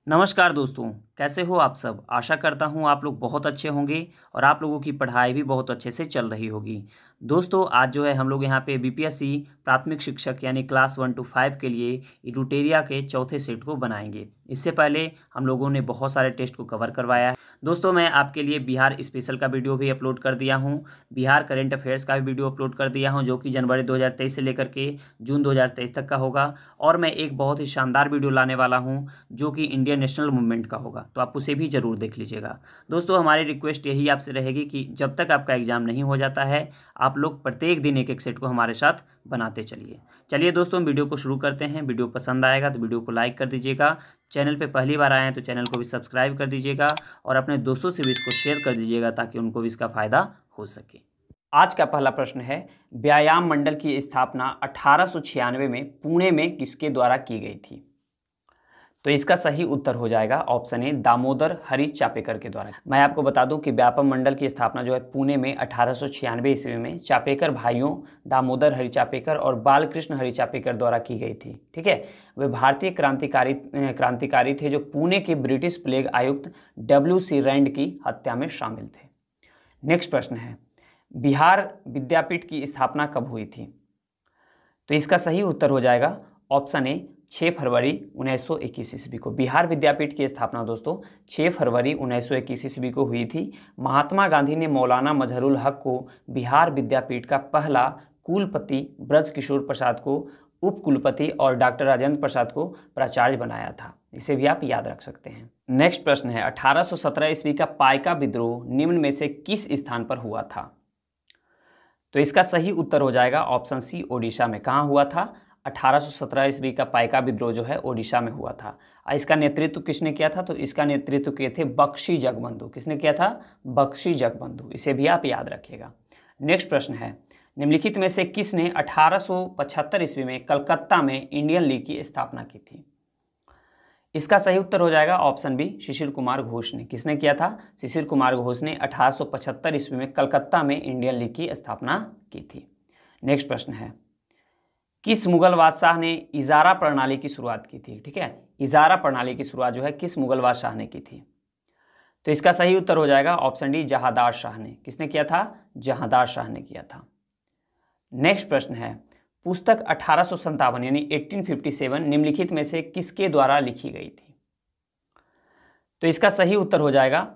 नमस्कार दोस्तों, कैसे हो आप सब। आशा करता हूँ आप लोग बहुत अच्छे होंगे और आप लोगों की पढ़ाई भी बहुत अच्छे से चल रही होगी। दोस्तों आज जो है हम लोग यहाँ पे बीपीएससी प्राथमिक शिक्षक यानी क्लास 1 to 5 के लिए इडुटेरिया के चौथे सेट को बनाएंगे। इससे पहले हम लोगों ने बहुत सारे टेस्ट को कवर करवाया है। दोस्तों मैं आपके लिए बिहार स्पेशल का वीडियो भी अपलोड कर दिया हूँ, बिहार करेंट अफेयर्स का भी वीडियो अपलोड कर दिया हूँ जो कि जनवरी 2023 से लेकर के जून 2023 तक का होगा। और मैं एक बहुत ही शानदार वीडियो लाने वाला हूँ जो कि इंडियन नेशनल मूवमेंट का होगा, तो आप उसे भी ज़रूर देख लीजिएगा। दोस्तों हमारी रिक्वेस्ट यही आपसे रहेगी कि जब तक आपका एग्ज़ाम नहीं हो जाता है आप लोग प्रत्येक दिन एक एक सेट को हमारे साथ बनाते चलिए दोस्तों वीडियो को शुरू करते हैं। वीडियो पसंद आएगा तो वीडियो को लाइक कर दीजिएगा, चैनल पे पहली बार आए हैं तो चैनल को भी सब्सक्राइब कर दीजिएगा और अपने दोस्तों से भी इसको शेयर कर दीजिएगा ताकि उनको भी इसका फ़ायदा हो सके। आज का पहला प्रश्न है, व्यायाम मंडल की स्थापना 1896 में पुणे में किसके द्वारा की गई थी? तो इसका सही उत्तर हो जाएगा ऑप्शन ए, दामोदर हरि चापेकर के द्वारा। मैं आपको बता दूं कि व्यापम मंडल की स्थापना जो है पुणे में 1896 ईस्वी में चापेकर भाइयों दामोदर हरि चापेकर और बालकृष्ण हरि चापेकर द्वारा की गई थी। ठीक है, वे भारतीय क्रांतिकारी थे जो पुणे के ब्रिटिश प्लेग आयुक्त WC रैंड की हत्या में शामिल थे। नेक्स्ट प्रश्न है, बिहार विद्यापीठ की स्थापना कब हुई थी? तो इसका सही उत्तर हो जाएगा ऑप्शन ए, 6 फरवरी 1921 ईस्वी को। बिहार विद्यापीठ की स्थापना दोस्तों 6 फरवरी 1921 ईस्वी को हुई थी। महात्मा गांधी ने मौलाना मजहरुल हक को बिहार विद्यापीठ का पहला कुलपति, ब्रज किशोर प्रसाद को उप कुलपति और डॉक्टर राजेंद्र प्रसाद को प्राचार्य बनाया था। इसे भी आप याद रख सकते हैं। नेक्स्ट प्रश्न है, 1817 ईस्वी का पाइका विद्रोह निम्न में से किस स्थान पर हुआ था? तो इसका सही उत्तर हो जाएगा ऑप्शन सी, ओडिशा में। कहाँ हुआ था? 1817 ईस्वी का पाइका विद्रोह जो है ओडिशा में हुआ था। इसका नेतृत्व किसने किया था? तो इसका नेतृत्व किए थे बख्शी जगबंधु। किसने किया था? बख्शी जगबंधु। इसे भी आप याद रखिएगा। नेक्स्ट प्रश्न है, निम्नलिखित में से किसने 1875 ईस्वी में कलकत्ता में इंडियन लीग की स्थापना की थी? इसका सही उत्तर हो जाएगा ऑप्शन बी, शिशिर कुमार घोष ने। किसने किया था? शिशिर कुमार घोष ने 1875 ईस्वी में कलकत्ता में इंडियन लीग की स्थापना की थी। नेक्स्ट प्रश्न है, किस मुगल बादशाह ने इजारा प्रणाली की शुरुआत की थी? ठीक है, इजारा प्रणाली की शुरुआत जो है किस मुगल बादशाह ने की थी? तो इसका सही उत्तर हो जाएगा ऑप्शन डी, जहांदार शाह ने। किसने किया था? जहांदार शाह ने किया था। नेक्स्ट प्रश्न है, पुस्तक 1857 यानी 1857 निम्नलिखित में से किसके द्वारा लिखी गई थी? तो इसका सही उत्तर हो जाएगा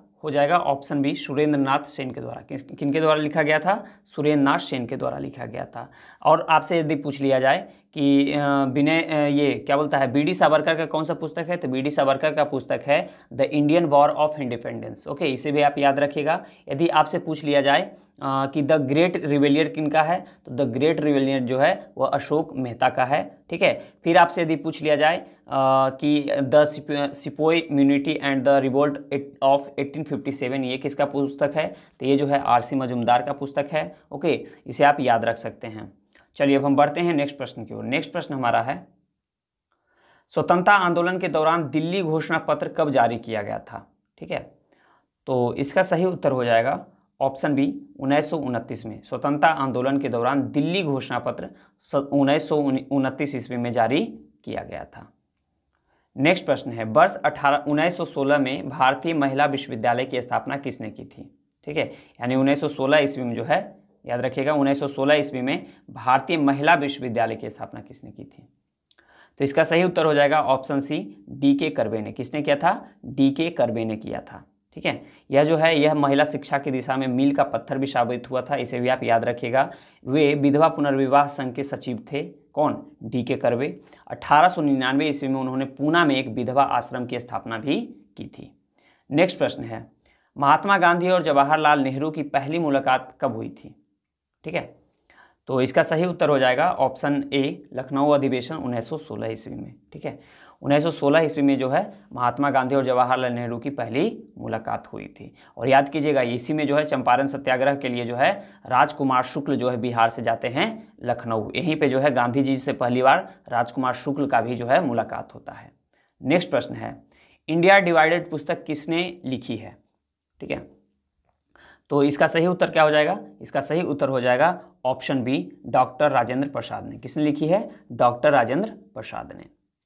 ऑप्शन बी, सुरेंद्र नाथ सेन के द्वारा। किनके द्वारा लिखा गया था? सुरेंद्र नाथ सेन के द्वारा लिखा गया था। और आपसे यदि पूछ लिया जाए कि विनय ये क्या बोलता है, BD सावरकर का कौन सा पुस्तक है? तो BD सावरकर का पुस्तक है the Indian war of independence. Okay, इसे भी आप याद रखिएगा। यदि आपसे पूछ लिया जाए कि द ग्रेट रिवेलियर किनका है? तो द ग्रेट रिवेलियर जो है वह अशोक मेहता का है। ठीक है, फिर आपसे यदि पूछ लिया जाए कि the sepoy mutiny and the revolt of 1857 ये किसका पुस्तक है? तो ये जो है RC मजुमदार का पुस्तक है। ओके, इसे आप याद रख सकते हैं। चलिए अब हम बढ़ते हैं नेक्स्ट प्रश्न की ओर। नेक्स्ट प्रश्न हमारा है, स्वतंत्रता आंदोलन के दौरान दिल्ली घोषणा पत्र कब जारी किया गया था? ठीक है, तो इसका सही उत्तर हो जाएगा ऑप्शन बी, 1929 में। स्वतंत्रता आंदोलन के दौरान दिल्ली घोषणा पत्र 1929 ईस्वी में जारी किया गया था। नेक्स्ट प्रश्न है, वर्ष 1916 में भारतीय महिला विश्वविद्यालय की स्थापना किसने की थी? ठीक है, यानी 1916 ईस्वी में जो है, याद रखिएगा 1916 ईस्वी में भारतीय महिला विश्वविद्यालय की स्थापना किसने की थी? तो इसका सही उत्तर हो जाएगा ऑप्शन सी, DK कर्वे ने। किसने किया था? DK कर्वे ने किया था। ठीक है, यह जो है यह महिला शिक्षा की दिशा में मील का पत्थर भी साबित हुआ था। इसे भी आप याद रखिएगा। वे विधवा पुनर्विवाह संघ के सचिव थे। कौन? DK curve. 1899 ईस्वी में उन्होंने पूना में एक विधवा आश्रम की स्थापना भी की थी। नेक्स्ट प्रश्न है, महात्मा गांधी और जवाहरलाल नेहरू की पहली मुलाकात कब हुई थी? ठीक है, तो इसका सही उत्तर हो जाएगा ऑप्शन ए, लखनऊ अधिवेशन 1916 ईस्वी में। ठीक है, 1916 ईस्वी में जो है महात्मा गांधी और जवाहरलाल नेहरू की पहली मुलाकात हुई थी। और याद कीजिएगा इसी में जो है चंपारण सत्याग्रह के लिए जो है राजकुमार शुक्ल जो है बिहार से जाते हैं लखनऊ। यहीं पे जो है गांधी जी से पहली बार राजकुमार शुक्ल का भी जो है मुलाकात होता है। नेक्स्ट प्रश्न है, इंडिया डिवाइडेड पुस्तक किसने लिखी है? ठीक है, तो इसका सही उत्तर क्या हो जाएगा? इसका सही उत्तर हो जाएगा option B, doctor Rajendra Prasad ने। किसने लिखी है? डॉक्टर राजेंद्र प्रसाद ने।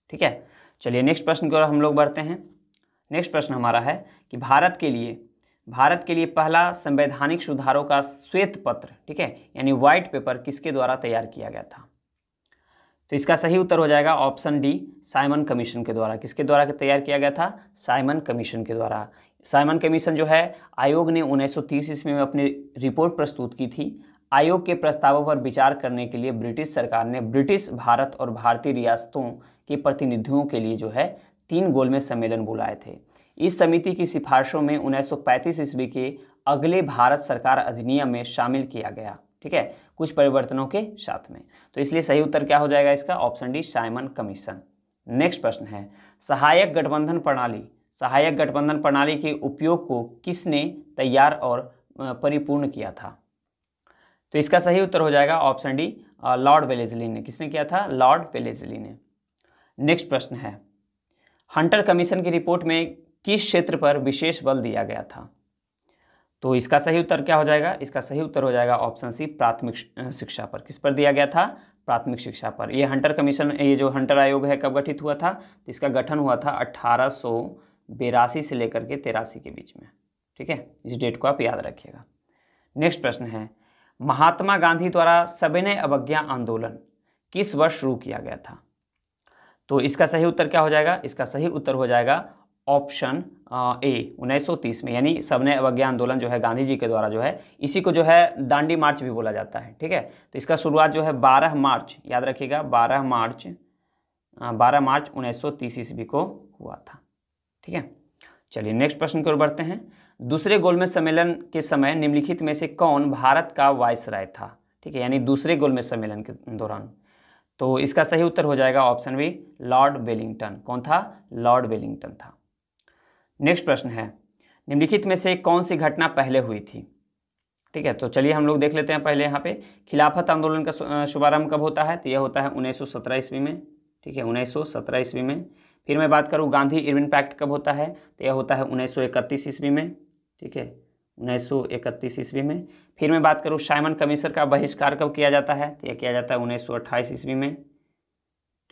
ठीक है, चलिए नेक्स्ट प्रश्न की ओर हम लोग बढ़ते हैं। नेक्स्ट प्रश्न हमारा है कि भारत के लिए पहला संवैधानिक सुधारों का श्वेत पत्र, ठीक है, यानी व्हाइट पेपर किसके द्वारा तैयार किया गया था? तो इसका सही उत्तर हो जाएगा ऑप्शन डी, साइमन कमीशन के द्वारा। किसके द्वारा तैयार किया गया था? साइमन कमीशन के द्वारा। साइमन कमीशन जो है, आयोग ने 1930 ईस्वी में अपनी रिपोर्ट प्रस्तुत की थी। आयोग के प्रस्तावों पर विचार करने के लिए ब्रिटिश सरकार ने ब्रिटिश भारत और भारतीय रियासतों के प्रतिनिधियों के लिए जो है 3 गोलमेज सम्मेलन बुलाए थे। इस समिति की सिफारिशों में 1935 ईस्वी के अगले भारत सरकार अधिनियम में शामिल किया गया, ठीक है, कुछ परिवर्तनों के साथ में। तो इसलिए सही उत्तर क्या हो जाएगा इसका? Option D, Simon commission. Next प्रश्न है, सहायक गठबंधन प्रणाली के उपयोग को किसने तैयार और परिपूर्ण किया था? तो इसका सही उत्तर हो जाएगा ऑप्शन डी, लॉर्ड वेलेस्ली ने। किसने किया था? लॉर्ड वेलेस्ली ने। नेक्स्ट प्रश्न है, हंटर कमीशन की रिपोर्ट में किस क्षेत्र पर विशेष बल दिया गया था? तो इसका सही उत्तर क्या हो जाएगा? इसका सही उत्तर हो जाएगा ऑप्शन सी, प्राथमिक शिक्षा पर। किस पर दिया गया था? प्राथमिक शिक्षा पर। ये हंटर कमीशन, ये जो हंटर आयोग है, कब गठित हुआ था? तो इसका गठन हुआ था 1882 से लेकर के 83 के बीच में, ठीक है, इस डेट को आप याद रखिएगा। नेक्स्ट प्रश्न है, महात्मा गांधी द्वारा सविनय अवज्ञा आंदोलन किस वर्ष शुरू किया गया था? तो इसका सही उत्तर क्या हो जाएगा? इसका सही उत्तर हो जाएगा ऑप्शन ए, 1930 में। यानी सविनय अवज्ञा आंदोलन जो है गांधी जी के द्वारा जो है, इसी को जो है दांडी मार्च भी बोला जाता है, ठीक है। तो इसका शुरुआत जो है 12 मार्च, याद रखिएगा, 12 मार्च 1930 ईस्वी को हुआ था, ठीक है। चलिए नेक्स्ट प्रश्न की ओर बढ़ते हैं। दूसरे गोलमेज सम्मेलन के समय निम्नलिखित में से कौन भारत का वायसराय था? ठीक है, यानी दूसरे गोलमेज सम्मेलन के दौरान। तो इसका सही उत्तर हो जाएगा ऑप्शन बी, लॉर्ड वेलिंगटन। कौन था? लॉर्ड वेलिंगटन था। नेक्स्ट प्रश्न है, निम्नलिखित में से कौन सी घटना पहले हुई थी? ठीक है, तो चलिए हम लोग देख लेते हैं पहले यहाँ पे। खिलाफत आंदोलन का शुभारंभ कब होता है? तो यह होता है 1917 ईस्वी में, ठीक है, 1917 ईस्वी में। फिर मैं बात करूँ गांधी इरविन पैक्ट कब होता है? तो यह होता है 1931 ईस्वी में, ठीक है, 1931 ईस्वी में। फिर मैं बात करूँ साइमन कमीशन का बहिष्कार कब किया जाता है? तो यह किया जाता है 1928 ईस्वी में,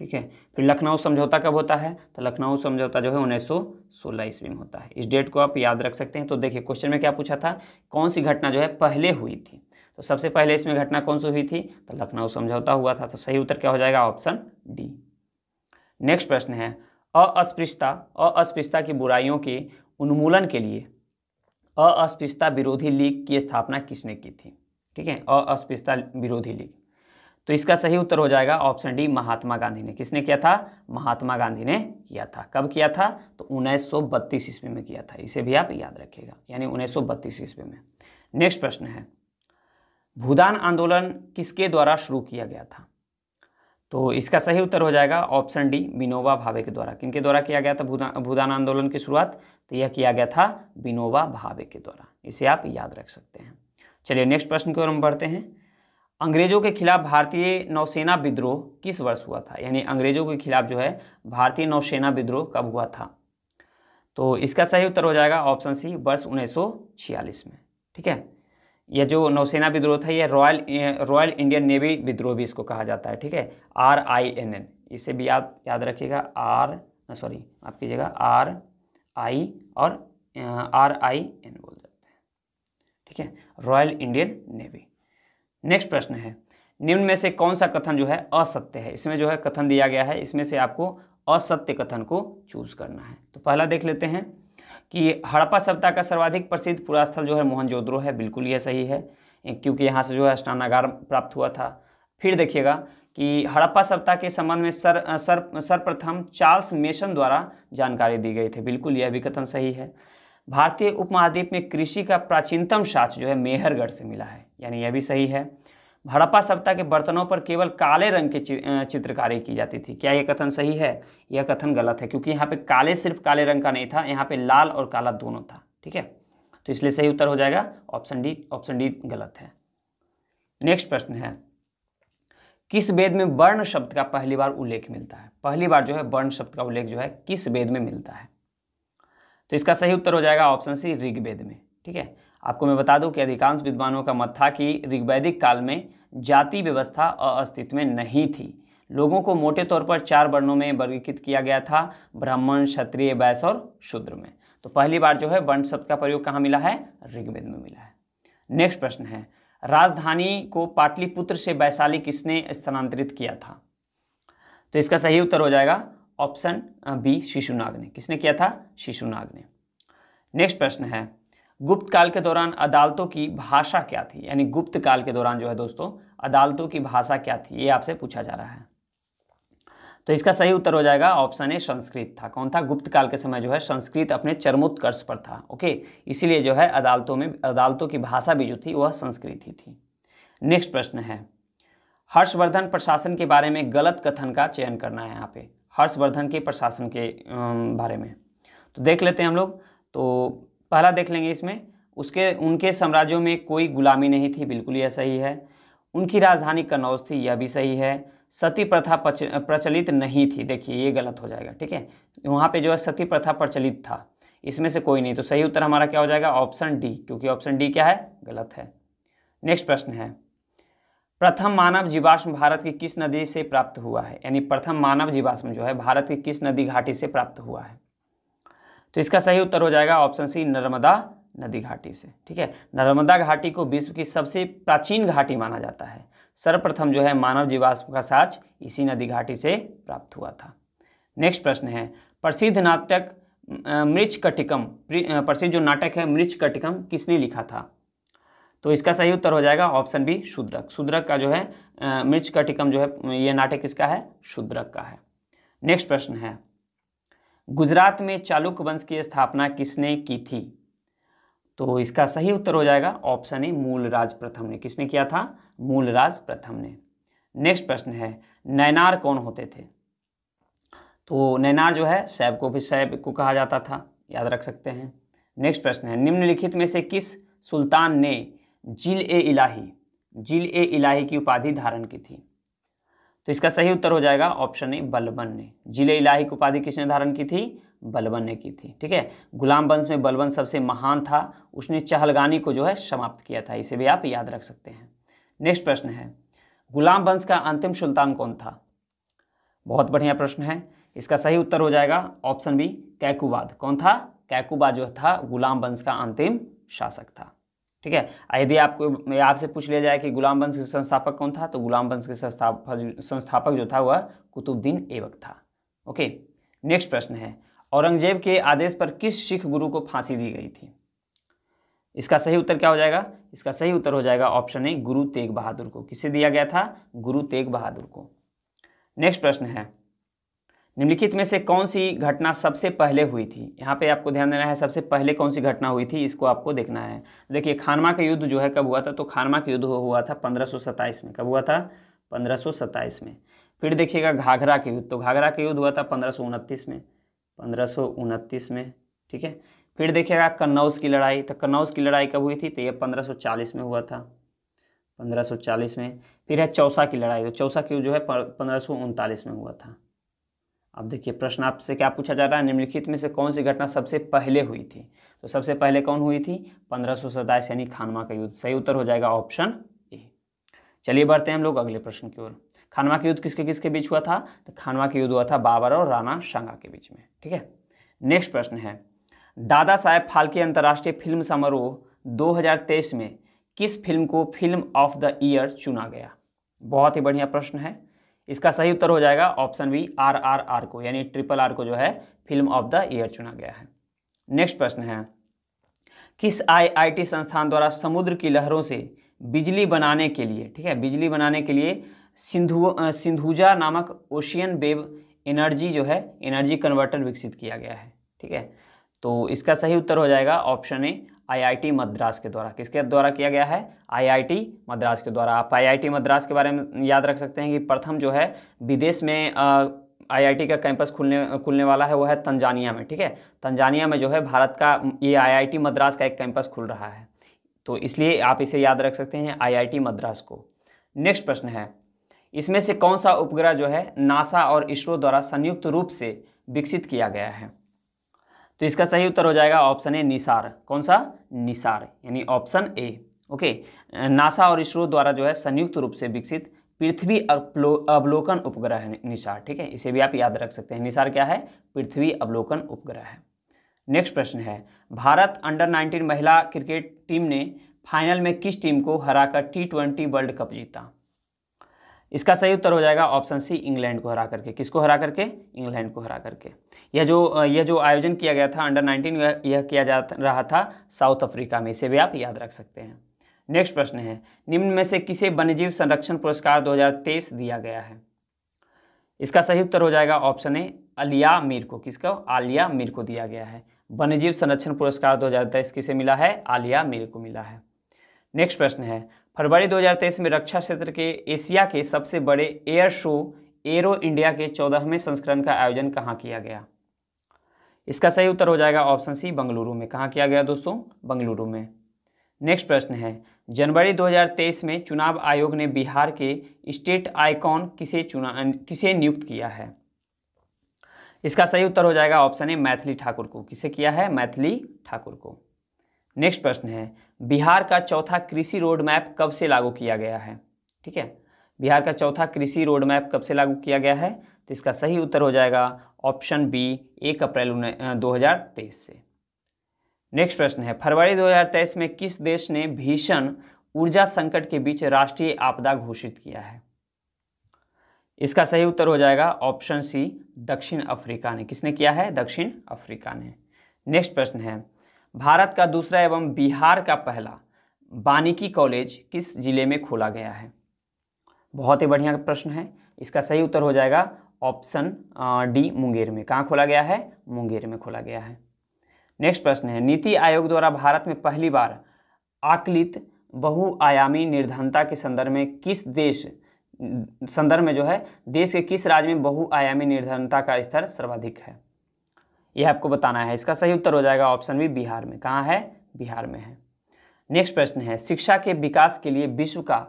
ठीक है। फिर लखनऊ समझौता कब होता है? तो लखनऊ समझौता जो है 1916 ईस्वी में होता है। इस डेट को आप याद रख सकते हैं। तो देखिए क्वेश्चन में क्या पूछा था, कौन सी घटना जो है पहले हुई थी? तो सबसे पहले इसमें घटना कौन सी हुई थी? तो लखनऊ समझौता हुआ था। तो सही उत्तर क्या हो जाएगा? Option D. नेक्स्ट प्रश्न है, अस्पृश्यता की बुराइयों के उन्मूलन के लिए अस्पृश्यता विरोधी लीग की स्थापना किसने की थी? ठीक है, अस्पृश्यता विरोधी लीग। तो इसका सही उत्तर हो जाएगा ऑप्शन डी, महात्मा गांधी ने। किसने किया था? महात्मा गांधी ने किया था। कब किया था? तो 1932 ईस्वी में किया था। इसे भी आप याद रखिएगा, यानी 1932 ईस्वी में। नेक्स्ट प्रश्न है, भूदान आंदोलन किसके द्वारा शुरू किया गया था? तो इसका सही उत्तर हो जाएगा ऑप्शन डी, विनोबा भावे के द्वारा। किनके द्वारा किया गया था भूदान आंदोलन की शुरुआत? तो यह किया गया था विनोबा भावे के द्वारा। इसे आप याद रख सकते हैं। चलिए नेक्स्ट प्रश्न की ओर हम बढ़ते हैं। अंग्रेजों के खिलाफ भारतीय नौसेना विद्रोह किस वर्ष हुआ था? यानी अंग्रेजों के खिलाफ जो है भारतीय नौसेना विद्रोह कब हुआ था? तो इसका सही उत्तर हो जाएगा ऑप्शन सी, वर्ष 1946 में, ठीक है। यह जो नौसेना विद्रोह था, यह रॉयल इंडियन नेवी विद्रोह भी इसको कहा जाता है, ठीक है, RINN। इसे भी आप याद रखिएगा, आप कीजिएगा RI और RIN बोल जाते हैं, ठीक है, रॉयल इंडियन नेवी। नेक्स्ट प्रश्न है, निम्न में से कौन सा कथन जो है असत्य है? इसमें जो है कथन दिया गया है, इसमें से आपको असत्य कथन को चूज करना है। तो पहला देख लेते हैं कि हड़प्पा सभ्यता का सर्वाधिक प्रसिद्ध पुरास्थल जो है मोहनजोदड़ो है। बिल्कुल यह सही है, क्योंकि यहाँ से जो है स्नानागार प्राप्त हुआ था। फिर देखिएगा कि हड़प्पा सभ्यता के संबंध में सर्वप्रथम चार्ल्स मेसन द्वारा जानकारी दी गई थी। बिल्कुल यह भी कथन सही है। भारतीय उपमहाद्वीप में कृषि का प्राचीनतम साक्ष्य जो है मेहरगढ़ से मिला है, यानी यह भी सही है। हड़प्पा सभ्यता के बर्तनों पर केवल काले रंग की चित्रकारी की जाती थी। क्या यह कथन सही है? यह कथन गलत है, क्योंकि यहाँ पे काले सिर्फ काले रंग का नहीं था, यहाँ पे लाल और काला दोनों था, ठीक है। तो इसलिए सही उत्तर हो जाएगा ऑप्शन डी। ऑप्शन डी गलत है। नेक्स्ट प्रश्न है, किस वेद में वर्ण शब्द का पहली बार उल्लेख मिलता है? पहली बार जो है वर्ण शब्द का उल्लेख जो है किस वेद में मिलता है? तो इसका सही उत्तर हो जाएगा ऑप्शन सी, ऋग्वेद में, ठीक है। आपको मैं बता दूं कि अधिकांश विद्वानों का मत था कि ऋग्वैदिक काल में जाति व्यवस्था अस्तित्व में नहीं थी, लोगों को मोटे तौर पर 4 वर्णों में वर्गीकृत किया गया था, ब्राह्मण, क्षत्रिय, वैश्य और शूद्र में। तो पहली बार जो है वर्ण शब्द का प्रयोग कहाँ मिला है? ऋग्वेद में मिला है। नेक्स्ट प्रश्न है, राजधानी को पाटलिपुत्र से वैशाली किसने स्थानांतरित किया था? तो इसका सही उत्तर हो जाएगा ऑप्शन बी, शिशुनाग ने। किसने किया था? शिशुनाग ने। नेक्स्ट प्रश्न है, गुप्त काल के दौरान अदालतों की भाषा क्या थी? यानी गुप्त काल के दौरान जो है दोस्तों अदालतों की भाषा क्या थी, ये आपसे पूछा जा रहा है। तो इसका सही उत्तर हो जाएगा ऑप्शन ए, संस्कृत था। कौन था? गुप्त काल के समय जो है संस्कृत अपने चरमोत्कर्ष पर था। ओके, इसीलिए जो है अदालतों की भाषा भी जो थी वह संस्कृत ही थी। नेक्स्ट प्रश्न है, हर्षवर्धन प्रशासन के बारे में गलत कथन का चयन करना है। यहाँ पे हर्षवर्धन के प्रशासन के बारे में तो देख लेते हैं हम लोग। तो पहला देख लेंगे इसमें, उनके साम्राज्यों में कोई गुलामी नहीं थी, बिल्कुल यह सही है। उनकी राजधानी कन्नौज थी, यह भी सही है। सती प्रथा प्रचलित नहीं थी, देखिए ये गलत हो जाएगा। ठीक है, वहाँ पे जो है सती प्रथा प्रचलित था, इसमें से कोई नहीं। तो सही उत्तर हमारा क्या हो जाएगा? ऑप्शन डी, क्योंकि ऑप्शन डी क्या है? गलत है। नेक्स्ट प्रश्न है, प्रथम मानव जीवाश्म भारत की किस नदी से प्राप्त हुआ है? यानी प्रथम मानव जीवाश्म जो है भारत की किस नदी घाटी से प्राप्त हुआ है? तो इसका सही उत्तर हो जाएगा ऑप्शन सी, नर्मदा नदी घाटी से। ठीक है, नर्मदा घाटी को विश्व की सबसे प्राचीन घाटी माना जाता है। सर्वप्रथम जो है मानव जीवाश्म का साक्ष्य इसी नदी घाटी से प्राप्त हुआ था। नेक्स्ट प्रश्न है, प्रसिद्ध नाटक मृच्छकटिकम, प्रसिद्ध जो नाटक है मृच्छकटिकम किसने लिखा था? तो इसका सही उत्तर हो जाएगा ऑप्शन बी, शूद्रक। शूद्रक का जो है मृच्छकटिकम जो है ये नाटक किसका है? शूद्रक का है। नेक्स्ट प्रश्न है, गुजरात में चालुक्य वंश की स्थापना किसने की थी? तो इसका सही उत्तर हो जाएगा ऑप्शन ए, मूलराज प्रथम ने। किसने किया था? मूलराज प्रथम ने। नेक्स्ट प्रश्न है, नैनार कौन होते थे? तो नैनार जो है शैव को कहा जाता था, याद रख सकते हैं। नेक्स्ट प्रश्न है, निम्नलिखित में से किस सुल्तान ने जिल-ए-इलाही की उपाधि धारण की थी? तो इसका सही उत्तर हो जाएगा ऑप्शन ए, बलबन ने। जिल-ए-इलाही की उपाधि किसने धारण की थी? बलबन ने की थी। ठीक है, गुलाम वंश में बलबन सबसे महान था, उसने चहलगानी को जो है समाप्त किया था, इसे भी आप याद रख सकते हैं। नेक्स्ट प्रश्न है, गुलाम वंश का अंतिम सुल्तान कौन था? बहुत बढ़िया प्रश्न है। इसका सही उत्तर हो जाएगा ऑप्शन बी, कैकुबाद। कौन था? कैकुबाद जो था गुलाम वंश का अंतिम शासक था। ठीक है, यदि आपसे पूछ लिया जाए कि गुलाम वंश के संस्थापक कौन था, तो गुलाम वंश के संस्थापक जो था वह कुतुबुद्दीन ऐबक था। ओके, नेक्स्ट प्रश्न है, औरंगजेब के आदेश पर किस सिख गुरु को फांसी दी गई थी? इसका सही उत्तर क्या हो जाएगा? इसका सही उत्तर हो जाएगा ऑप्शन ए, गुरु तेग बहादुर को। किसे दिया गया था? गुरु तेग बहादुर को। नेक्स्ट प्रश्न है, निम्नलिखित में से कौन सी घटना सबसे पहले हुई थी? यहाँ पे आपको ध्यान देना है, सबसे पहले कौन सी घटना हुई थी इसको आपको देखना है। देखिए, खानवा का युद्ध जो है कब हुआ था? तो खानवा का युद्ध हुआ था 1527 में। कब हुआ था? 1527 में। फिर देखिएगा घाघरा के युद्ध, तो घाघरा का युद्ध हुआ था 1529 में। 1529 में। ठीक है, फिर देखिएगा कन्नौज की लड़ाई, तो कन्नौज की लड़ाई कब हुई थी? तो ये 1540 में हुआ था, 1540 में। फिर है चौसा की लड़ाई, तो चौसा की जो है 1539 में हुआ था। अब देखिए प्रश्न आपसे क्या पूछा जा रहा है, निम्नलिखित में से कौन सी घटना सबसे पहले हुई थी? तो सबसे पहले कौन हुई थी? 1527 यानी खानवा का युद्ध। सही उत्तर हो जाएगा ऑप्शन ए। चलिए बढ़ते हैं हम लोग अगले प्रश्न की ओर। खानवा का युद्ध किसके किसके बीच हुआ था? तो खानवा का युद्ध हुआ था बाबर और राणा सांगा के बीच में। ठीक है, नेक्स्ट प्रश्न है, दादा साहेब फाल्के अंतर्राष्ट्रीय फिल्म समारोह 2023 में किस फिल्म को फिल्म ऑफ द ईयर चुना गया? बहुत ही बढ़िया प्रश्न है। इसका सही उत्तर हो जाएगा ऑप्शन बी, RRR को, यानी RRR को जो है फिल्म ऑफ द ईयर चुना गया है। नेक्स्ट प्रश्न है, किस IIT संस्थान द्वारा समुद्र की लहरों से बिजली बनाने के लिए, ठीक है, बिजली बनाने के लिए सिंधुजा नामक ओशियन वेव एनर्जी जो है एनर्जी कन्वर्टर विकसित किया गया है? ठीक है, तो इसका सही उत्तर हो जाएगा ऑप्शन ए, IIT मद्रास के द्वारा। किसके द्वारा किया गया है? IIT मद्रास के द्वारा। आप IIT मद्रास के बारे में याद रख सकते हैं कि प्रथम जो है विदेश में IIT का कैंपस खुलने वाला है, वो है तंजानिया में। ठीक है, तंजानिया में जो है भारत का ये IIT मद्रास का एक कैंपस खुल रहा है, तो इसलिए आप इसे याद रख सकते हैं IIT मद्रास को। नेक्स्ट प्रश्न है, इसमें से कौन सा उपग्रह जो है नासा और इसरो द्वारा संयुक्त रूप से विकसित किया गया है? तो इसका सही उत्तर हो जाएगा ऑप्शन ए, निसार। कौन सा? निसार, यानी ऑप्शन ए। ओके, नासा और इसरो द्वारा जो है संयुक्त रूप से विकसित पृथ्वी अवलोकन उपग्रह है निसार, ठीक है, इसे भी आप याद रख सकते हैं। निसार क्या है? पृथ्वी अवलोकन उपग्रह है। नेक्स्ट प्रश्न है, भारत अंडर 19 महिला क्रिकेट टीम ने फाइनल में किस टीम को हराकर T20 वर्ल्ड कप जीता? इसका सही उत्तर हो जाएगा ऑप्शन सी, इंग्लैंड को हरा करके। किसको हरा करके? इंग्लैंड को हरा करके। यह जो आयोजन किया गया था अंडर 19, यह किया जा रहा था साउथ अफ्रीका में, इसे भी आप याद रख सकते हैं। नेक्स्ट प्रश्न है, निम्न में से किसे वन्यजीव संरक्षण पुरस्कार 2023 दिया गया है? इसका सही उत्तर हो जाएगा ऑप्शन ए, आलिया मीर को। किसको? आलिया मीर को दिया गया है। वन्यजीव संरक्षण पुरस्कार 2023 किसे मिला है? आलिया मीर को मिला है। नेक्स्ट प्रश्न है, फरवरी 2023 में रक्षा क्षेत्र के एशिया के सबसे बड़े एयर शो एरो इंडिया के 14वें संस्करण का आयोजन कहाँ किया गया? इसका सही उत्तर हो जाएगा ऑप्शन सी, बंगलुरु में। कहाँ किया गया दोस्तों? बंगलुरु में। नेक्स्ट प्रश्न है, जनवरी 2023 में चुनाव आयोग ने बिहार के स्टेट आइकॉन किसे नियुक्त किया है? इसका सही उत्तर हो जाएगा ऑप्शन ए, मैथिली ठाकुर को। किसे किया है? मैथिली ठाकुर को। नेक्स्ट प्रश्न है, बिहार का चौथा कृषि रोड मैप कब से लागू किया गया है? ठीक है, बिहार का चौथा कृषि रोड मैप कब से लागू किया गया है? तो इसका सही उत्तर हो जाएगा ऑप्शन बी, 1 अप्रैल 2023 से। नेक्स्ट प्रश्न है, फरवरी 2023 में किस देश ने भीषण ऊर्जा संकट के बीच राष्ट्रीय आपदा घोषित किया है? इसका सही उत्तर हो जाएगा ऑप्शन सी, दक्षिण अफ्रीका ने। किसने किया है? दक्षिण अफ्रीका ने। नेक्स्ट प्रश्न है, भारत का दूसरा एवं बिहार का पहला वानिकी कॉलेज किस जिले में खोला गया है? बहुत ही बढ़िया प्रश्न है। इसका सही उत्तर हो जाएगा ऑप्शन डी, मुंगेर में। कहाँ खोला गया है? मुंगेर में खोला गया है। नेक्स्ट प्रश्न है, नीति आयोग द्वारा भारत में पहली बार आकलित बहुआयामी निर्धनता के संदर्भ में देश के किस राज्य में बहुआयामी निर्धनता का स्तर सर्वाधिक है? यह आपको बताना है। इसका सही उत्तर हो जाएगा ऑप्शन बी, बिहार में। कहाँ है? बिहार में है। नेक्स्ट प्रश्न है, शिक्षा के विकास के लिए विश्व का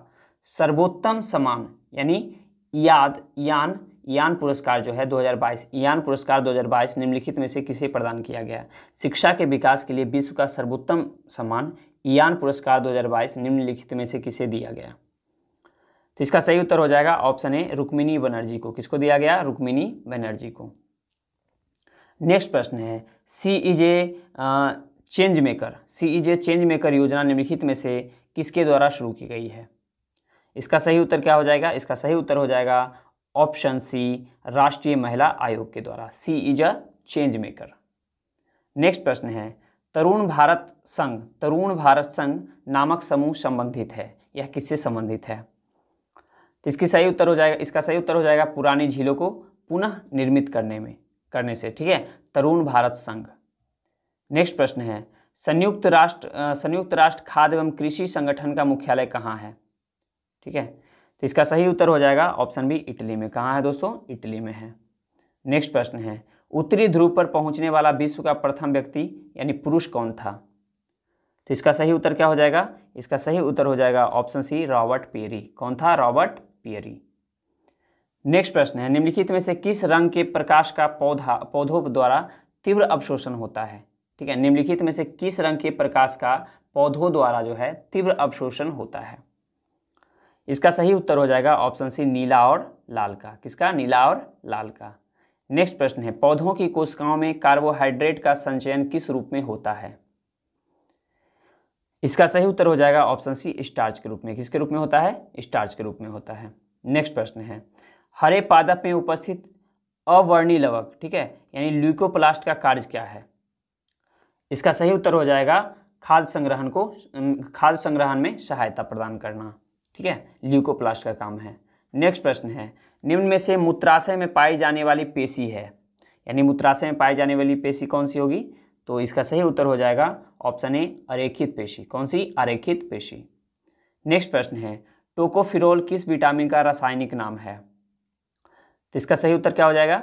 सर्वोत्तम सम्मान यानी यान पुरस्कार जो है 2022, यान पुरस्कार 2022 निम्नलिखित में से किसे प्रदान किया गया? शिक्षा के विकास के लिए विश्व का सर्वोत्तम सम्मान यान पुरस्कार 2022 निम्नलिखित में से किसे दिया गया? तो इसका सही उत्तर हो जाएगा ऑप्शन ए, रुक्मिणी बनर्जी को। किसको दिया गया? रुक्मिणी बनर्जी को। नेक्स्ट प्रश्न है, सीईजे चेंज मेकर योजना निम्नलिखित में से किसके द्वारा शुरू की गई है? इसका सही उत्तर क्या हो जाएगा? इसका सही उत्तर हो जाएगा ऑप्शन सी, राष्ट्रीय महिला आयोग के द्वारा, सीईजे चेंज मेकर। नेक्स्ट प्रश्न है, तरुण भारत संघ नामक समूह संबंधित है, यह किससे संबंधित है? तो इसका सही उत्तर हो जाएगा पुरानी झीलों को पुनः निर्मित करने से, ठीक है, तरुण भारत संघ। नेक्स्ट प्रश्न है, संयुक्त राष्ट्र खाद्य एवं कृषि संगठन का मुख्यालय कहाँ है? ठीक है, तो इसका सही उत्तर हो जाएगा ऑप्शन बी, इटली में। कहाँ है दोस्तों? इटली में है। नेक्स्ट प्रश्न है, उत्तरी ध्रुव पर पहुंचने वाला विश्व का प्रथम व्यक्ति यानी पुरुष कौन था? तो इसका सही उत्तर क्या हो जाएगा? इसका सही उत्तर हो जाएगा ऑप्शन सी, रॉबर्ट पेरी। कौन था? Robert peri. नेक्स्ट प्रश्न है, निम्नलिखित में से किस रंग के प्रकाश का पौधों द्वारा तीव्र अवशोषण होता है? ठीक है, निम्नलिखित में से किस रंग के प्रकाश का पौधों द्वारा जो है तीव्र अवशोषण होता है? इसका सही उत्तर हो जाएगा ऑप्शन सी, नीला और लाल का। किसका? नीला और लाल का। नेक्स्ट प्रश्न है, पौधों की कोशिकाओं में कार्बोहाइड्रेट का संचयन किस रूप में होता है? इसका सही उत्तर हो जाएगा ऑप्शन सी, स्टार्च के रूप में। किसके रूप में होता है? स्टार्च के रूप में होता है। नेक्स्ट प्रश्न है, हरे पादप में उपस्थित अवर्णी लवक, ठीक है, यानी ल्यूकोप्लास्ट का कार्य क्या है? इसका सही उत्तर हो जाएगा खाद्य संग्रहण में सहायता प्रदान करना, ठीक है, ल्यूकोप्लास्ट का काम है। नेक्स्ट प्रश्न है, निम्न में से मूत्राशय में पाई जाने वाली पेशी है, यानी मूत्राशय में पाई जाने वाली पेशी कौन सी होगी? तो इसका सही उत्तर हो जाएगा ऑप्शन ए, अरेखित पेशी। कौन सी? अरेखित पेशी। नेक्स्ट प्रश्न है, टोकोफिरोल किस विटामिन का रासायनिक नाम है? तो इसका सही उत्तर क्या हो जाएगा?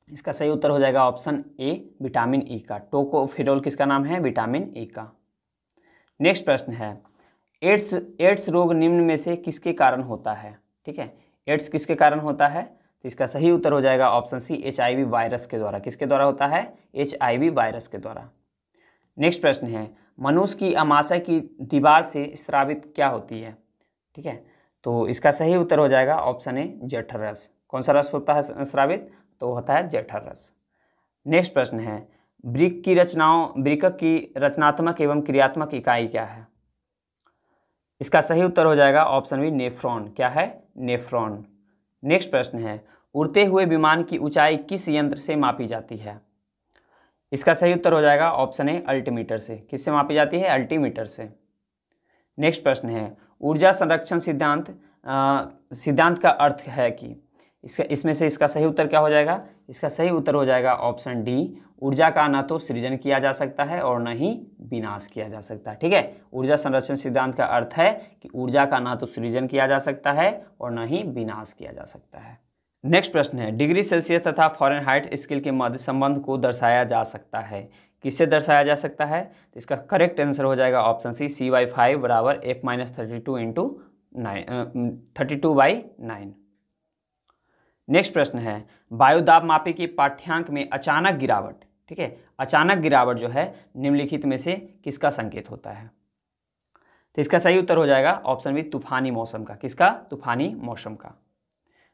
इसका सही उत्तर हो जाएगा ऑप्शन ए, विटामिन ई का। टोकोफिरोल किसका नाम है? विटामिन ई का। नेक्स्ट प्रश्न है, एड्स रोग निम्न में से किसके कारण होता है? ठीक है, एड्स किसके कारण होता है? तो इसका सही उत्तर हो जाएगा ऑप्शन सी, HIV वायरस के द्वारा। किसके द्वारा होता है? HIV वायरस के द्वारा। नेक्स्ट प्रश्न है, मनुष्य की अमाशय की दीवार से स्रावित क्या होती है? ठीक है, तो इसका सही उत्तर हो जाएगा ऑप्शन ए जठर रस। कौन सा रस होता है स्रावित? तो होता है जठर रस। नेक्स्ट प्रश्न है, वृक्क की रचनात्मक एवं क्रियात्मक इकाई क्या है? इसका सही उत्तर हो जाएगा ऑप्शन बी नेफ्रॉन। क्या है? नेफ्रॉन। नेक्स्ट प्रश्न है, उड़ते हुए विमान की ऊंचाई किस यंत्र से मापी जाती है? इसका सही उत्तर हो जाएगा ऑप्शन ए अल्टीमीटर से। किससे मापी जाती है? अल्टीमीटर से। नेक्स्ट प्रश्न है, ऊर्जा संरक्षण सिद्धांत का अर्थ है कि इसमें से इसका सही उत्तर क्या हो जाएगा? इसका सही उत्तर हो जाएगा ऑप्शन डी, ऊर्जा का न तो सृजन किया जा सकता है और न ही विनाश किया जा सकता है। ठीक है, ऊर्जा संरक्षण सिद्धांत का अर्थ है कि ऊर्जा का न तो सृजन किया जा सकता है और न ही विनाश किया जा सकता है। नेक्स्ट प्रश्न है, डिग्री सेल्सियस तथा फ़ारेनहाइट स्केल के मध्य संबंध को दर्शाया जा सकता है। किससे दर्शाया जा सकता है? तो इसका करेक्ट आंसर हो जाएगा ऑप्शन सी, CY5 बराबर F-32 इंटू 32/9। नेक्स्ट प्रश्न है, वायुदाब मापी के पाठ्यांक में अचानक गिरावट, ठीक है, अचानक गिरावट जो है निम्नलिखित में से किसका संकेत होता है? तो इसका सही उत्तर हो जाएगा ऑप्शन बी तूफानी मौसम का। किसका? तूफानी मौसम का।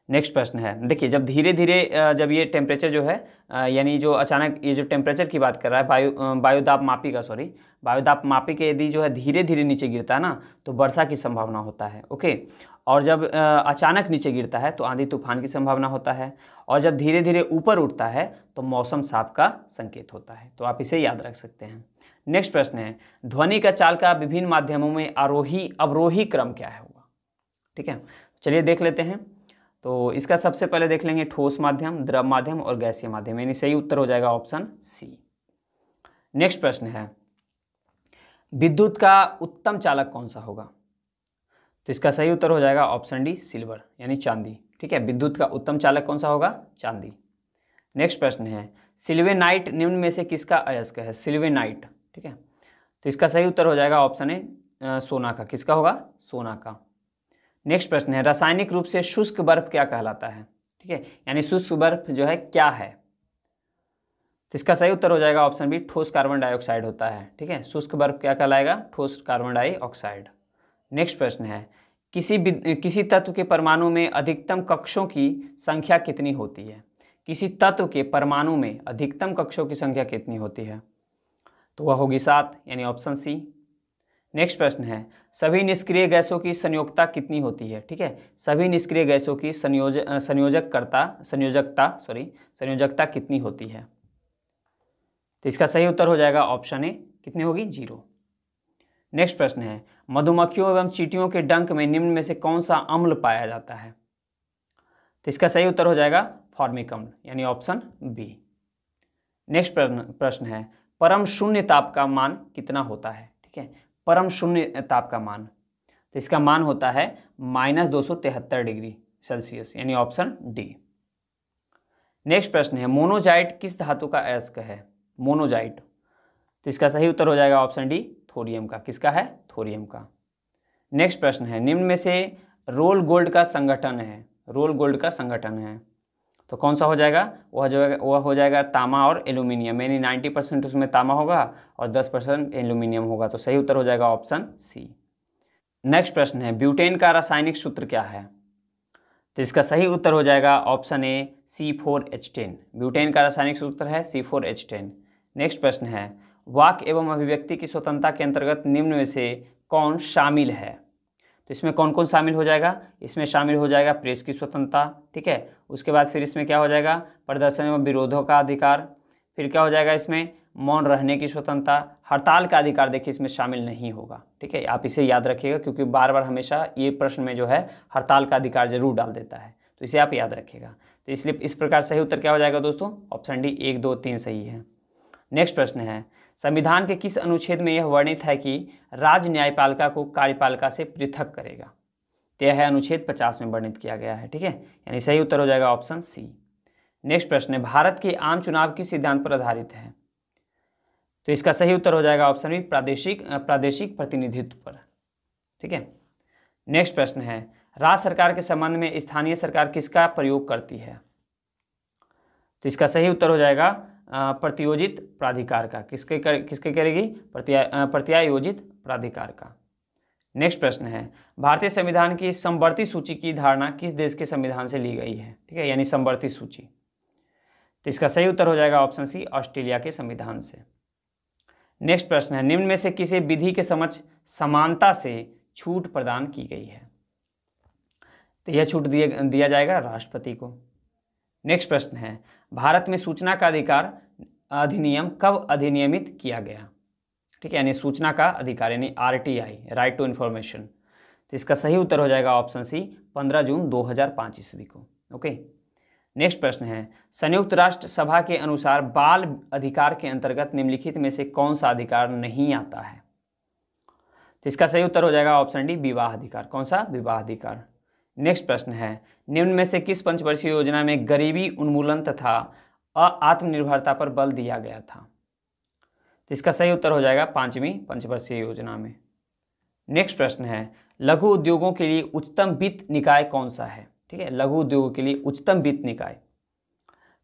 नेक्स्ट प्रश्न है, देखिए जब धीरे धीरे जब ये टेम्परेचर जो है यानी जो अचानक ये जो टेम्परेचर की बात कर रहा है वायुदाब मापी के यदि जो है धीरे धीरे नीचे गिरता है ना तो वर्षा की संभावना होता है। ओके, और जब अचानक नीचे गिरता है तो आंधी तूफान की संभावना होता है, और जब धीरे धीरे ऊपर उठता है तो मौसम साफ का संकेत होता है। तो आप इसे याद रख सकते हैं। नेक्स्ट प्रश्न है, ध्वनि का चाल का विभिन्न माध्यमों में आरोही अवरोही क्रम क्या है होगा? ठीक है, चलिए देख लेते हैं। तो इसका सबसे पहले देख लेंगे ठोस माध्यम, द्रव माध्यम और गैसीय माध्यम, यानी सही उत्तर हो जाएगा ऑप्शन सी। नेक्स्ट प्रश्न है, विद्युत का उत्तम चालक कौन सा होगा? तो इसका सही उत्तर हो जाएगा ऑप्शन डी सिल्वर यानी चांदी। ठीक है, विद्युत का उत्तम चालक कौन सा होगा? चांदी। नेक्स्ट प्रश्न है, सिल्वेनाइट निम्न में से किसका अयस्क है? सिल्वेनाइट। ठीक है, तो इसका सही उत्तर हो जाएगा ऑप्शन ए सोना का। किसका होगा? सोना का। नेक्स्ट प्रश्न है, रासायनिक रूप से शुष्क बर्फ क्या कहलाता है? ठीक है, यानी शुष्क बर्फ जो है क्या है? तो इसका सही उत्तर हो जाएगा ऑप्शन बी ठोस कार्बन डाइऑक्साइड होता है। ठीक है, शुष्क बर्फ क्या कहलाएगा? ठोस कार्बन डाइऑक्साइड। नेक्स्ट प्रश्न है, किसी तत्व के परमाणु में अधिकतम कक्षों की संख्या कितनी होती है? किसी तत्व के परमाणु में अधिकतम कक्षों की संख्या कितनी होती है? तो वह होगी 7 यानी ऑप्शन सी। नेक्स्ट प्रश्न है, सभी निष्क्रिय गैसों की संयोजकता कितनी होती है? ठीक है, सभी निष्क्रिय गैसों की संयोजकता कितनी होती है? तो इसका सही उत्तर हो जाएगा ऑप्शन ए, कितनी होगी? 0। नेक्स्ट प्रश्न है, मधुमक्खियों एवं चींटियों के डंक में निम्न में से कौन सा अम्ल पाया जाता है? तो इसका सही उत्तर हो जाएगा फॉर्मिक अम्ल यानी ऑप्शन बी। नेक्स्ट प्रश्न है, परम शून्य ताप का मान कितना होता है? ठीक है, परम शून्य ताप का मान, तो इसका मान होता है -273 डिग्री सेल्सियस यानी ऑप्शन डी। नेक्स्ट प्रश्न है, मोनोजाइट किस धातु का अयस्क है? मोनोजाइट, तो इसका सही उत्तर हो जाएगा ऑप्शन डी थोरियम का। किसका है? थोरियम का। नेक्स्ट प्रश्न है, निम्न में से रोल गोल्ड का संगठन है, तो कौन सा हो जाएगा? वह हो जाएगा तांबा और एल्यूमिनियम, यानी 90% उसमें तांबा होगा और 10% एल्यूमिनियम होगा। तो सही उत्तर हो जाएगा ऑप्शन सी। नेक्स्ट प्रश्न है, ब्यूटेन का रासायनिक सूत्र क्या है? तो इसका सही उत्तर हो जाएगा ऑप्शन ए C4H10। ब्यूटेन का रासायनिक सूत्र है C4H10। नेक्स्ट प्रश्न है, वाक एवं अभिव्यक्ति की स्वतंत्रता के अंतर्गत निम्न में से कौन शामिल है? तो इसमें कौन कौन शामिल हो जाएगा? इसमें शामिल हो जाएगा प्रेस की स्वतंत्रता, ठीक है, उसके बाद फिर इसमें क्या हो जाएगा? प्रदर्शन एवं विरोधों का अधिकार, फिर क्या हो जाएगा? इसमें मौन रहने की स्वतंत्रता, हड़ताल का अधिकार देखिए इसमें शामिल नहीं होगा। ठीक है, आप इसे याद रखिएगा क्योंकि बार बार हमेशा ये प्रश्न में जो है हड़ताल का अधिकार जरूर डाल देता है, तो इसे आप याद रखिएगा। तो इसलिए इस प्रकार सही उत्तर क्या हो जाएगा दोस्तों? ऑप्शन डी 1, 2, 3 सही है। नेक्स्ट प्रश्न है, संविधान के किस अनुच्छेद में यह वर्णित है कि राज्य न्यायपालिका को कार्यपालिका से पृथक करेगा? तो यह है अनुच्छेद 50 में वर्णित किया गया है। ठीक है, यानी सही उत्तर हो जाएगा ऑप्शन सी। नेक्स्ट प्रश्न है, भारत के आम चुनाव किस सिद्धांत पर आधारित है? तो इसका सही उत्तर हो जाएगा ऑप्शन बी प्रादेशिक प्रतिनिधित्व पर। ठीक है। नेक्स्ट प्रश्न है, राज्य सरकार के संबंध में स्थानीय सरकार किसका प्रयोग करती है? तो इसका सही उत्तर हो जाएगा प्रत्यायोजित प्राधिकार का। किसके करेगी? प्रत्यायोजित प्राधिकार का। नेक्स्ट प्रश्न है, भारतीय संविधान की समवर्ती सूची की धारणा किस देश के संविधान से ली गई है? ठीक है, यानी समवर्ती सूची। तो इसका सही उत्तर हो जाएगा ऑप्शन सी, ऑस्ट्रेलिया के संविधान से। नेक्स्ट प्रश्न है, निम्न में से किसे विधि के समक्ष समानता से छूट प्रदान की गई है? तो यह छूट दिया जाएगा राष्ट्रपति को। नेक्स्ट प्रश्न है, भारत में सूचना का अधिकार अधिनियम कब अधिनियमित किया गया? ठीक है, यानी सूचना का अधिकार यानी RTI, राइट टू इन्फॉर्मेशन। तो इसका सही उत्तर हो जाएगा ऑप्शन सी, 15 जून 2005 ईस्वी को। ओके, नेक्स्ट प्रश्न है, संयुक्त राष्ट्र सभा के अनुसार बाल अधिकार के अंतर्गत निम्नलिखित में से कौन सा अधिकार नहीं आता है? तो इसका सही उत्तर हो जाएगा ऑप्शन डी, विवाह अधिकार। कौन सा? विवाह अधिकार। नेक्स्ट प्रश्न है, निम्न में से किस पंचवर्षीय योजना में गरीबी उन्मूलन तथा आत्मनिर्भरता पर बल दिया गया था? तो इसका सही उत्तर हो जाएगा 5वीं पंचवर्षीय योजना में। नेक्स्ट प्रश्न है, लघु उद्योगों के लिए उच्चतम वित्त निकाय कौन सा है? ठीक है, लघु उद्योगों के लिए उच्चतम वित्त निकाय,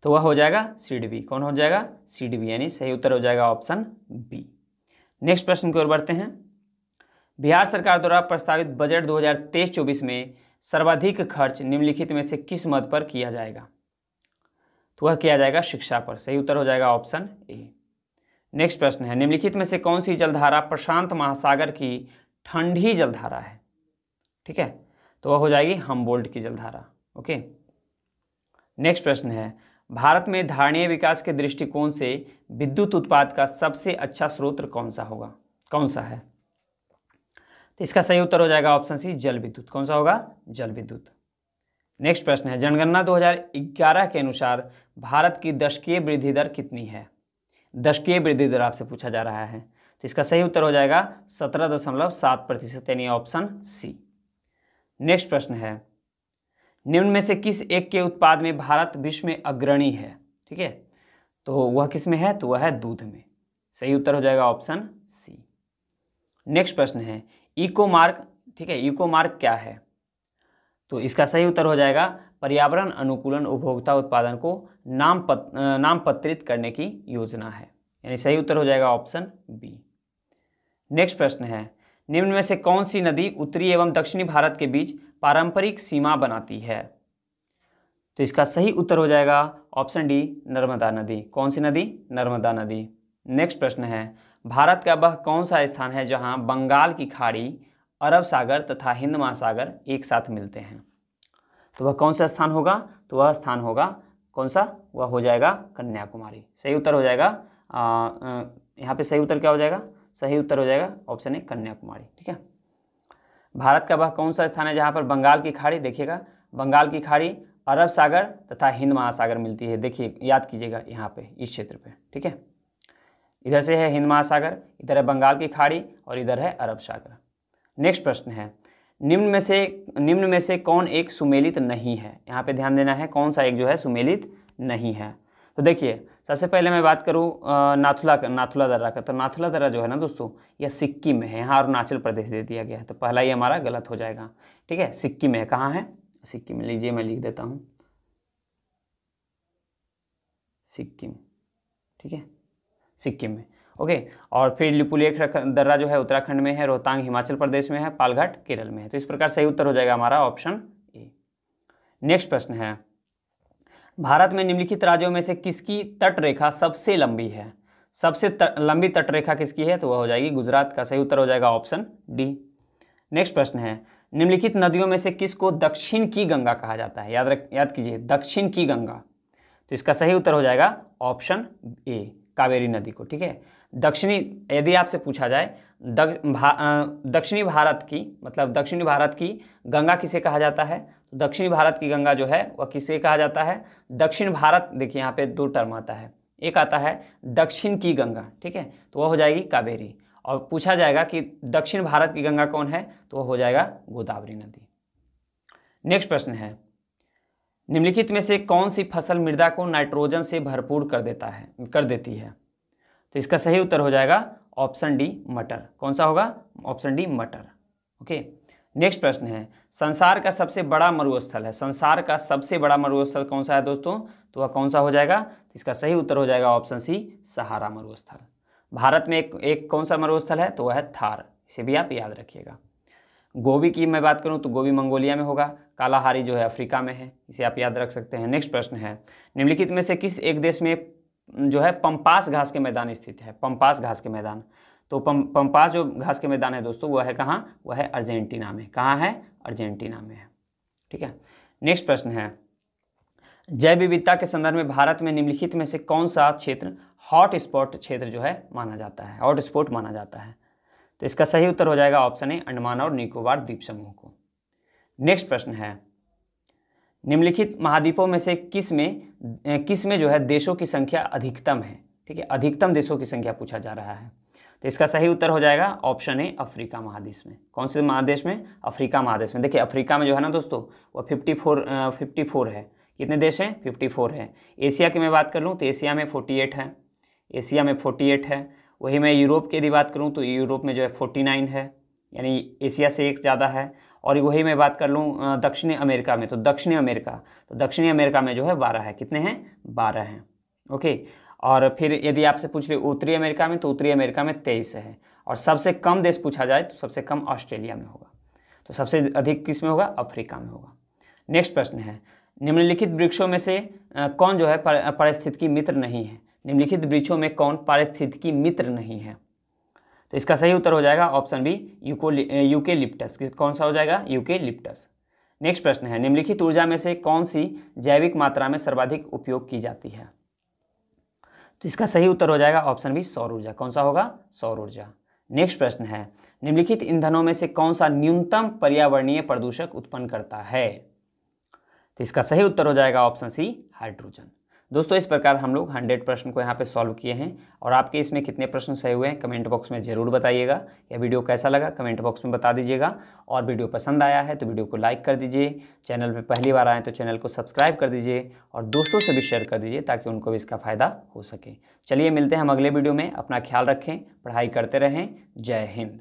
तो वह हो जाएगा सिडबी। कौन हो जाएगा? सिडबी, यानी सही उत्तर हो जाएगा ऑप्शन बी। नेक्स्ट प्रश्न की ओर बढ़ते हैं, बिहार सरकार द्वारा प्रस्तावित बजट 2023-24 में सर्वाधिक खर्च निम्नलिखित में से किस मद पर किया जाएगा? तो वह किया जाएगा शिक्षा पर। सही उत्तर हो जाएगा ऑप्शन ए। नेक्स्ट प्रश्न है, निम्नलिखित में से कौन सी जलधारा प्रशांत महासागर की ठंडी जलधारा है? ठीक है, तो वह हो जाएगी हमबोल्ट की जलधारा। ओके, नेक्स्ट प्रश्न है, भारत में धारणीय विकास के दृष्टिकोण से विद्युत उत्पाद का सबसे अच्छा स्रोत कौन सा है? तो इसका सही उत्तर हो जाएगा ऑप्शन सी, जल विद्युत। कौन सा होगा? जल विद्युत। नेक्स्ट प्रश्न है, जनगणना 2011 के अनुसार भारत की दशकीय वृद्धि दर कितनी है? दशकीय वृद्धि दर आपसे पूछा जा रहा है, तो इसका सही उत्तर हो जाएगा 17.7%, यानी ऑप्शन सी। नेक्स्ट प्रश्न है, निम्न में से किस एक के उत्पाद में भारत विश्व में अग्रणी है? ठीक है, तो वह किस में है? तो वह है दूध में। सही उत्तर हो जाएगा ऑप्शन सी। नेक्स्ट प्रश्न है, इको मार्क। ठीक है, इको मार्क क्या है? तो इसका सही उत्तर हो जाएगा पर्यावरण अनुकूलन उपभोक्ता उत्पादन को नामपत्रित करने की योजना है, यानी सही उत्तर हो जाएगा ऑप्शन बी। नेक्स्ट प्रश्न है, निम्न में से कौन सी नदी उत्तरी एवं दक्षिणी भारत के बीच पारंपरिक सीमा बनाती है? तो इसका सही उत्तर हो जाएगा ऑप्शन डी, नर्मदा नदी। कौन सी नदी? नर्मदा नदी। नेक्स्ट प्रश्न है, भारत का वह कौन सा स्थान है जहां बंगाल की खाड़ी, अरब सागर तथा हिंद महासागर एक साथ मिलते हैं? तो वह कौन सा स्थान होगा? तो वह स्थान होगा कौन सा? वह हो जाएगा कन्याकुमारी। सही उत्तर हो जाएगा यहाँ पे सही उत्तर क्या हो जाएगा? सही उत्तर हो जाएगा ऑप्शन ए, कन्याकुमारी। ठीक है, भारत का वह कौन सा स्थान है जहाँ पर बंगाल की खाड़ी, देखिएगा बंगाल की खाड़ी, अरब सागर तथा हिंद महासागर मिलती है। देखिए, याद कीजिएगा यहाँ पे, इस क्षेत्र पे। ठीक है, इधर से है हिंद महासागर, इधर है बंगाल की खाड़ी और इधर है अरब सागर। नेक्स्ट प्रश्न है, निम्न में से कौन एक सुमेलित नहीं है? यहाँ पे ध्यान देना है, कौन सा एक जो है सुमेलित नहीं है। तो देखिए, सबसे पहले मैं बात करूँ नाथुला दर्रा का, तो नाथुला दर्रा जो है ना दोस्तों, यह सिक्किम में है, यहाँ अरुणाचल प्रदेश दे दिया गया है, तो पहला ही हमारा गलत हो जाएगा। ठीक है, सिक्किम में है। कहाँ है? सिक्किम में। लीजिए, मैं लिख देता हूँ सिक्किम। ठीक है, सिक्किम में। ओके, और फिर लिपुलेख दर्रा जो है उत्तराखंड में है, रोहतांग हिमाचल प्रदेश में है, पालघाट केरल में है। तो इस प्रकार सही उत्तर हो जाएगा हमारा ऑप्शन ए। नेक्स्ट प्रश्न है, भारत में निम्नलिखित राज्यों में से किसकी तट रेखा सबसे लंबी है? सबसे लंबी तट रेखा किसकी है? तो वह हो जाएगी गुजरात का। सही उत्तर हो जाएगा ऑप्शन डी। नेक्स्ट प्रश्न है, निम्नलिखित नदियों में से किसको दक्षिण की गंगा कहा जाता है? याद कीजिए, दक्षिण की गंगा। तो इसका सही उत्तर हो जाएगा ऑप्शन ए, कावेरी नदी को। ठीक है, दक्षिणी, यदि आपसे पूछा जाए दक्षिणी भारत की, मतलब दक्षिणी भारत की गंगा किसे कहा जाता है? तो दक्षिणी भारत की गंगा जो है वह किसे कहा जाता है? दक्षिण भारत। देखिए, यहाँ पे दो टर्म आता है, एक आता है दक्षिण की गंगा। ठीक है, तो वह हो जाएगी कावेरी, और पूछा जाएगा कि दक्षिण भारत की गंगा कौन है? तो वह हो जाएगा गोदावरी नदी। नेक्स्ट प्रश्न है, निम्नलिखित में से कौन सी फसल मृदा को नाइट्रोजन से भरपूर कर देती है? तो इसका सही उत्तर हो जाएगा ऑप्शन डी, मटर। कौन सा होगा? ऑप्शन डी, मटर। ओके, नेक्स्ट प्रश्न है, संसार का सबसे बड़ा मरुस्थल है, संसार का सबसे बड़ा मरुस्थल कौन सा है दोस्तों? तो वह कौन सा हो जाएगा? तो इसका सही उत्तर हो जाएगा ऑप्शन सी, सहारा मरुस्थल। भारत में एक कौन सा मरुस्थल है? तो वह है थार। इसे भी आप याद रखिएगा। गोबी की मैं बात करूं तो गोबी मंगोलिया में होगा, कालाहारी जो है अफ्रीका में है, इसे आप याद रख सकते हैं। नेक्स्ट प्रश्न है, निम्नलिखित में से किस एक देश में जो है पंपास घास के मैदान स्थित है? पंपास घास के मैदान, तो पंपास जो घास के मैदान है दोस्तों वह है कहाँ? वह है अर्जेंटीना में। कहाँ है? अर्जेंटीना में है। ठीक है। नेक्स्ट प्रश्न है, जैव विविधता के संदर्भ में भारत में निम्नलिखित में से कौन सा क्षेत्र हॉट स्पॉट क्षेत्र जो है माना जाता है? हॉट स्पॉट माना जाता है। तो इसका सही उत्तर हो जाएगा ऑप्शन ए, अंडमान और निकोबार द्वीप समूह को। नेक्स्ट प्रश्न है, निम्नलिखित महाद्वीपों में से किस में जो है देशों की संख्या अधिकतम है? ठीक है, अधिकतम देशों की संख्या पूछा जा रहा है। तो इसका सही उत्तर हो जाएगा ऑप्शन ए, अफ्रीका महादेश में। कौन से महादेश में? अफ्रीका महादेश में। देखिए अफ्रीका में जो है ना दोस्तों वो 54 है। कितने देश हैं? 54 है। एशिया की मैं बात कर लूँ तो एशिया में 48 है, एशिया में 48 है। वही मैं यूरोप की यदि बात करूँ तो यूरोप में जो है 49 है, यानी एशिया से एक ज़्यादा है। और वही मैं बात कर लूँ दक्षिणी अमेरिका में, तो दक्षिणी अमेरिका में जो है 12 है। कितने हैं? 12 हैं। ओके। और फिर यदि आपसे पूछ ले उत्तरी अमेरिका में, तो उत्तरी अमेरिका में 23 है। और सबसे कम देश पूछा जाए तो सबसे कम ऑस्ट्रेलिया में होगा। तो सबसे अधिक किस में होगा? अफ्रीका में होगा। नेक्स्ट प्रश्न है, निम्नलिखित वृक्षों में से कौन जो है पारिस्थितिकी मित्र नहीं है? निम्नलिखित वृक्षों में कौन पारिस्थितिकी मित्र नहीं है? तो इसका सही उत्तर हो जाएगा ऑप्शन बी, यूकेलिप्टस। कौन सा हो जाएगा? यूकेलिप्टस। नेक्स्ट प्रश्न है, निम्नलिखित ऊर्जा में से कौन सी जैविक मात्रा में सर्वाधिक उपयोग की जाती है? तो इसका सही उत्तर हो जाएगा ऑप्शन बी, सौर ऊर्जा। कौन सा होगा? सौर ऊर्जा। नेक्स्ट प्रश्न है, निम्नलिखित ईंधनों में से कौन सा न्यूनतम पर्यावरणीय प्रदूषक उत्पन्न करता है? तो इसका सही उत्तर हो जाएगा ऑप्शन सी, हाइड्रोजन। दोस्तों इस प्रकार हम लोग 100 प्रश्न को यहाँ पे सॉल्व किए हैं। और आपके इसमें कितने प्रश्न सही हुए हैं कमेंट बॉक्स में ज़रूर बताइएगा। यह वीडियो कैसा लगा कमेंट बॉक्स में बता दीजिएगा। और वीडियो पसंद आया है तो वीडियो को लाइक कर दीजिए। चैनल पे पहली बार आए तो चैनल को सब्सक्राइब कर दीजिए और दोस्तों से भी शेयर कर दीजिए ताकि उनको भी इसका फ़ायदा हो सके। चलिए मिलते हैं हम अगले वीडियो में। अपना ख्याल रखें, पढ़ाई करते रहें। जय हिंद।